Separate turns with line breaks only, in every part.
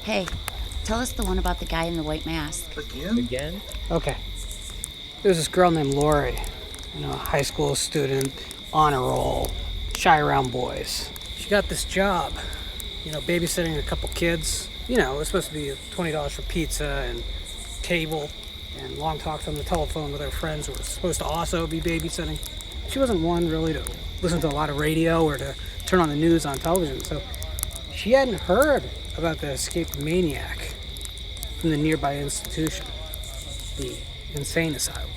Hey, tell us the one about the guy in the white mask.
Again?
Okay. There was this girl named Lori, a high school student, honor roll, shy around boys. She got this job, babysitting a couple kids. It was supposed to be $20 for pizza and table and long talks on the telephone with her friends who were supposed to also be babysitting. She wasn't one really to listen to a lot of radio or to turn on the news on television, so she hadn't heard about the escaped maniac from the nearby institution, the insane asylum.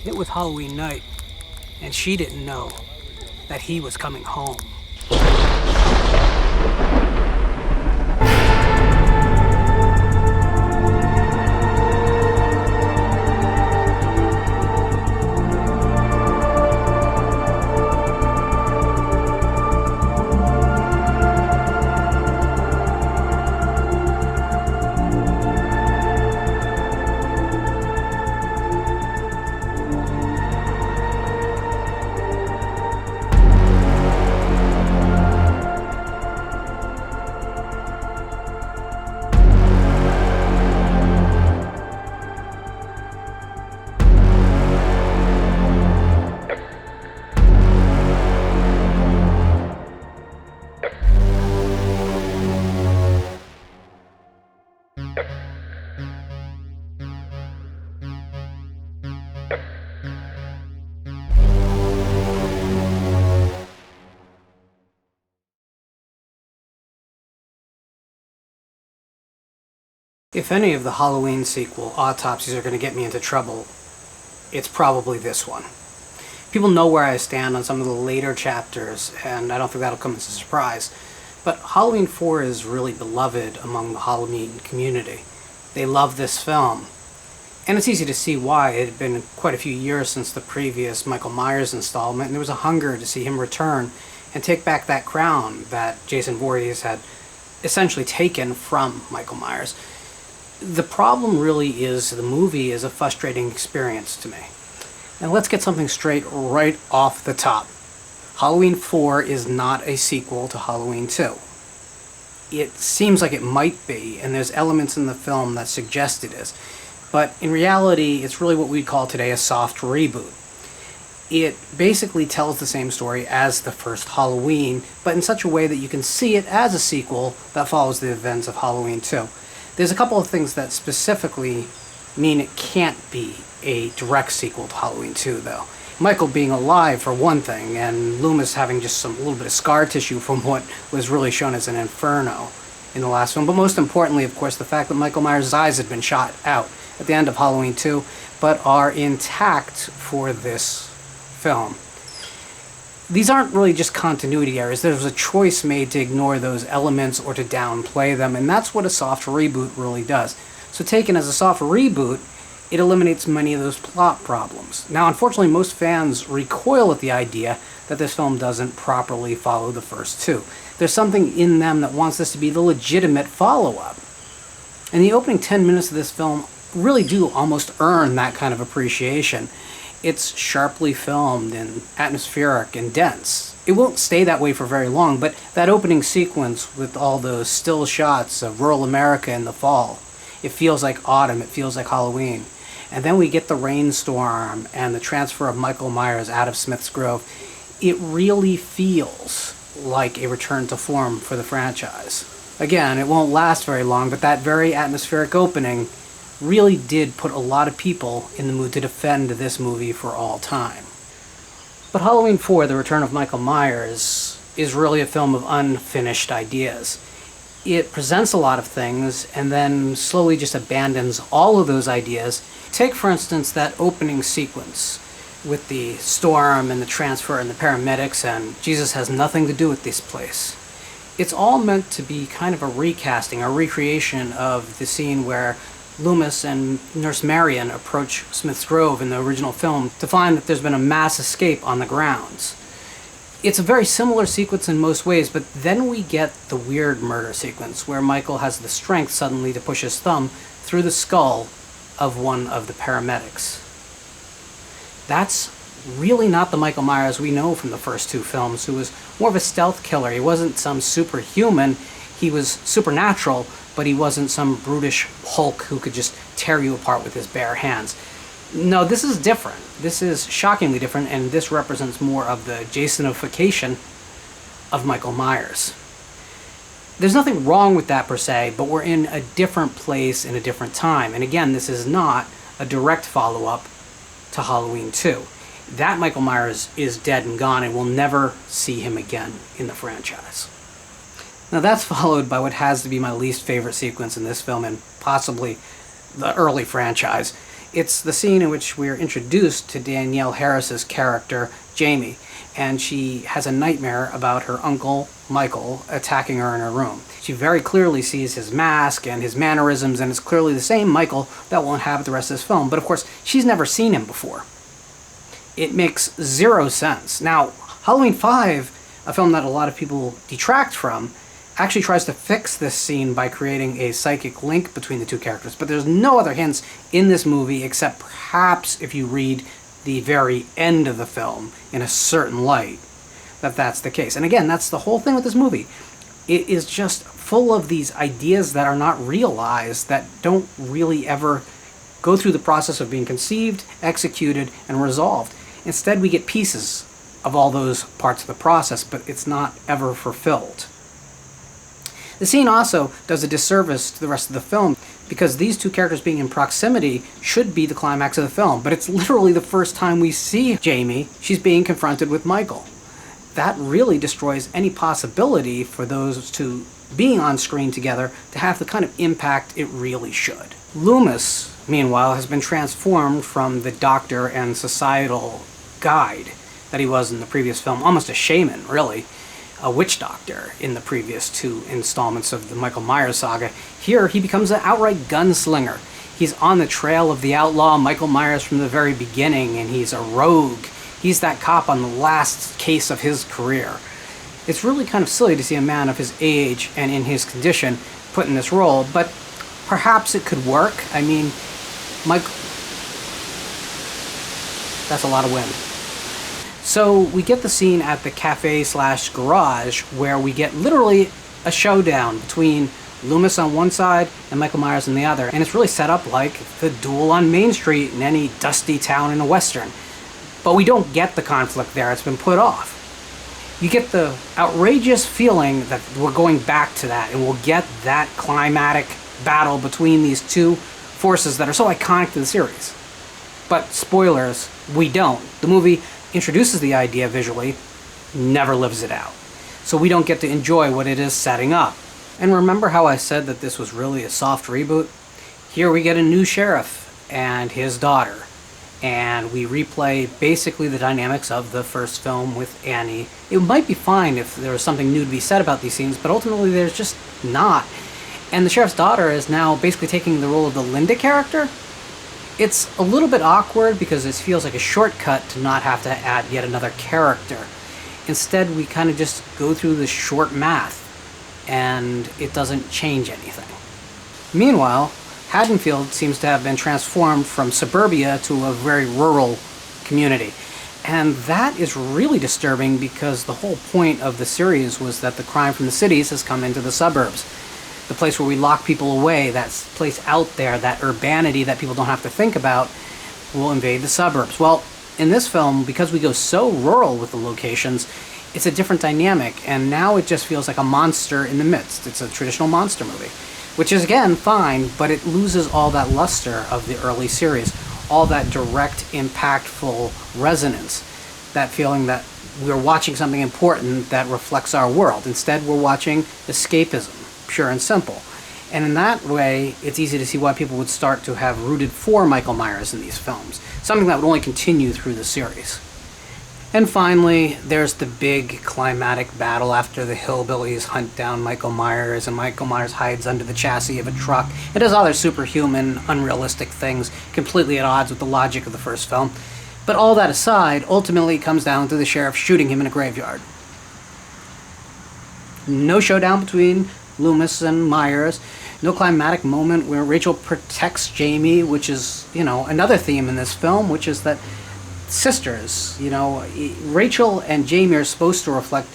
It was Halloween night, and she didn't know that he was coming home. If any of the Halloween sequel autopsies are going to get me into trouble, it's probably this one. People know where I stand on some of the later chapters, and I don't think that'll come as a surprise. But Halloween 4 is really beloved among the Halloween community. They love this film. And it's easy to see why. It had been quite a few years since the previous Michael Myers installment, and there was a hunger to see him return and take back that crown that Jason Voorhees had essentially taken from Michael Myers. The problem really is the movie is a frustrating experience to me. And let's get something straight right off the top. Halloween 4 is not a sequel to Halloween 2. It seems like it might be, and there's elements in the film that suggest it is. But in reality, it's really what we'd call today a soft reboot. It basically tells the same story as the first Halloween, but in such a way that you can see it as a sequel that follows the events of Halloween 2. There's a couple of things that specifically mean it can't be a direct sequel to Halloween 2, though. Michael being alive, for one thing, and Loomis having just a little bit of scar tissue from what was really shown as an inferno in the last film. But most importantly, of course, the fact that Michael Myers' eyes had been shot out at the end of Halloween 2, but are intact for this film. These aren't really just continuity errors. There was a choice made to ignore those elements or to downplay them, and that's what a soft reboot really does. So taken as a soft reboot, it eliminates many of those plot problems. Now, unfortunately, most fans recoil at the idea that this film doesn't properly follow the first two. There's something in them that wants this to be the legitimate follow-up. And the opening 10 minutes of this film really do almost earn that kind of appreciation. It's sharply filmed and atmospheric and dense. It won't stay that way for very long, but that opening sequence with all those still shots of rural America in the fall, it feels like autumn, it feels like Halloween. And then we get the rainstorm and the transfer of Michael Myers out of Smith's Grove. It really feels like a return to form for the franchise. Again, it won't last very long, but that very atmospheric opening really did put a lot of people in the mood to defend this movie for all time. But Halloween 4, The Return of Michael Myers, is really a film of unfinished ideas. It presents a lot of things and then slowly just abandons all of those ideas. Take, for instance, that opening sequence with the storm and the transfer and the paramedics and Jesus has nothing to do with this place. It's all meant to be kind of a recasting, a recreation of the scene where Loomis and Nurse Marion approach Smith's Grove in the original film to find that there's been a mass escape on the grounds. It's a very similar sequence in most ways, but then we get the weird murder sequence where Michael has the strength suddenly to push his thumb through the skull of one of the paramedics. That's really not the Michael Myers we know from the first two films, who was more of a stealth killer. He wasn't some superhuman, he was supernatural, but he wasn't some brutish Hulk who could just tear you apart with his bare hands. No, this is different. This is shockingly different, and this represents more of the Jasonification of Michael Myers. There's nothing wrong with that per se, but we're in a different place in a different time. And again, this is not a direct follow-up to Halloween 2. That Michael Myers is dead and gone, and we'll never see him again in the franchise. Now that's followed by what has to be my least favorite sequence in this film, and possibly the early franchise. It's the scene in which we're introduced to Danielle Harris's character, Jamie, and she has a nightmare about her uncle, Michael, attacking her in her room. She very clearly sees his mask and his mannerisms, and it's clearly the same Michael that will inhabit the rest of this film. But of course, she's never seen him before. It makes zero sense. Now, Halloween 5, a film that a lot of people detract from, actually tries to fix this scene by creating a psychic link between the two characters. But there's no other hints in this movie except perhaps if you read the very end of the film in a certain light, that that's the case. And again, that's the whole thing with this movie. It is just full of these ideas that are not realized, that don't really ever go through the process of being conceived, executed, and resolved. Instead, we get pieces of all those parts of the process, but it's not ever fulfilled. The scene also does a disservice to the rest of the film, because these two characters being in proximity should be the climax of the film, but it's literally the first time we see Jamie. She's being confronted with Michael. That really destroys any possibility for those two being on screen together to have the kind of impact it really should. Loomis, meanwhile, has been transformed from the doctor and societal guide that he was in the previous film, almost a shaman, really. A witch doctor in the previous two installments of the Michael Myers saga. Here, he becomes an outright gunslinger. He's on the trail of the outlaw Michael Myers from the very beginning, and he's a rogue. He's that cop on the last case of his career. It's really kind of silly to see a man of his age and in his condition put in this role, but perhaps it could work. I mean, that's a lot of wind. So we get the scene at the cafe/garage where we get literally a showdown between Loomis on one side and Michael Myers on the other. And it's really set up like the duel on Main Street in any dusty town in a Western. But we don't get the conflict there. It's been put off. You get the outrageous feeling that we're going back to that, and we'll get that climatic battle between these two forces that are so iconic to the series. But spoilers, we don't. The movie introduces the idea visually, never lives it out. So we don't get to enjoy what it is setting up. And remember how I said that this was really a soft reboot? Here we get a new sheriff and his daughter, and we replay basically the dynamics of the first film with Annie. It might be fine if there was something new to be said about these scenes, but ultimately there's just not. And the sheriff's daughter is now basically taking the role of the Linda character. It's a little bit awkward because it feels like a shortcut to not have to add yet another character. Instead, we kind of just go through the short math, and it doesn't change anything. Meanwhile, Haddonfield seems to have been transformed from suburbia to a very rural community. And that is really disturbing because the whole point of the series was that the crime from the cities has come into the suburbs. The place where we lock people away, that place out there, that urbanity that people don't have to think about, will invade the suburbs. Well, in this film, because we go so rural with the locations, it's a different dynamic, and now it just feels like a monster in the midst. It's a traditional monster movie, which is, again, fine, but it loses all that luster of the early series, all that direct, impactful resonance, that feeling that we're watching something important that reflects our world. Instead, we're watching escapism. Pure and simple. And in that way, it's easy to see why people would start to have rooted for Michael Myers in these films, something that would only continue through the series. And finally, there's the big climatic battle after the hillbillies hunt down Michael Myers, and Michael Myers hides under the chassis of a truck. It does other superhuman, unrealistic things, completely at odds with the logic of the first film. But all that aside, ultimately it comes down to the sheriff shooting him in a graveyard. No showdown between Loomis and Myers. No climatic moment where Rachel protects Jamie, which is, another theme in this film, which is that sisters, Rachel and Jamie are supposed to reflect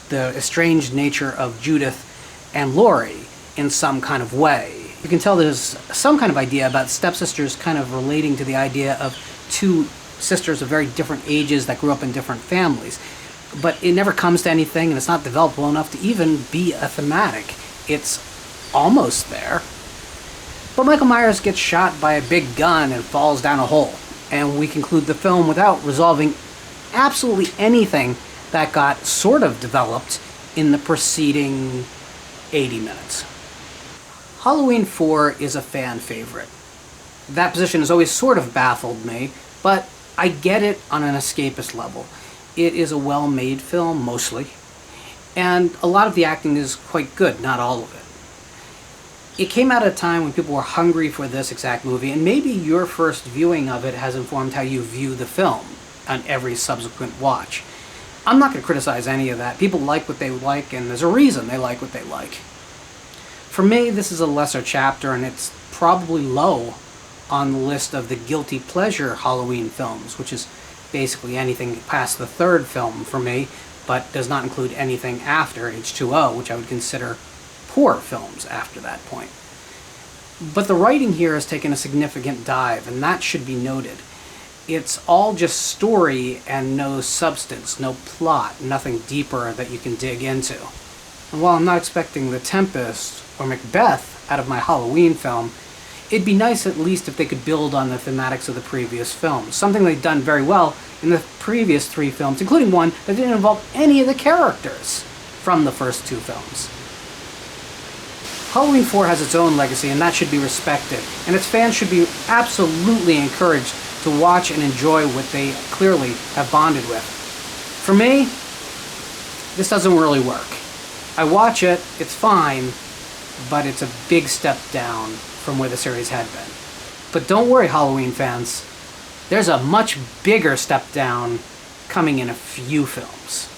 the estranged nature of Judith and Laurie. in some kind of way. You can tell there's some kind of idea about stepsisters kind of relating to the idea of two sisters of very different ages that grew up in different families. But it never comes to anything, and it's not developed well enough to even be a thematic. It's almost there. But Michael Myers gets shot by a big gun and falls down a hole, and we conclude the film without resolving absolutely anything that got sort of developed in the preceding 80 minutes. Halloween 4 is a fan favorite. That position has always sort of baffled me, but I get it on an escapist level. It is a well-made film, mostly, and a lot of the acting is quite good, not all of it. It came out at a time when people were hungry for this exact movie, and maybe your first viewing of it has informed how you view the film on every subsequent watch. I'm not going to criticize any of that. People like what they like, and there's a reason they like what they like. For me, this is a lesser chapter, and it's probably low on the list of the guilty pleasure Halloween films, which is basically anything past the third film for me, but does not include anything after H2O, which I would consider poor films after that point. But the writing here has taken a significant dive, and that should be noted. It's all just story and no substance, no plot, nothing deeper that you can dig into. And while I'm not expecting The Tempest or Macbeth out of my Halloween film, it'd be nice at least if they could build on the thematics of the previous films, something they'd done very well in the previous 3 films, including one that didn't involve any of the characters from the first 2 films. Halloween 4 has its own legacy, and that should be respected, and its fans should be absolutely encouraged to watch and enjoy what they clearly have bonded with. For me, this doesn't really work. I watch it, it's fine, but it's a big step down from where the series had been. But don't worry, Halloween fans. There's a much bigger step down coming in a few films.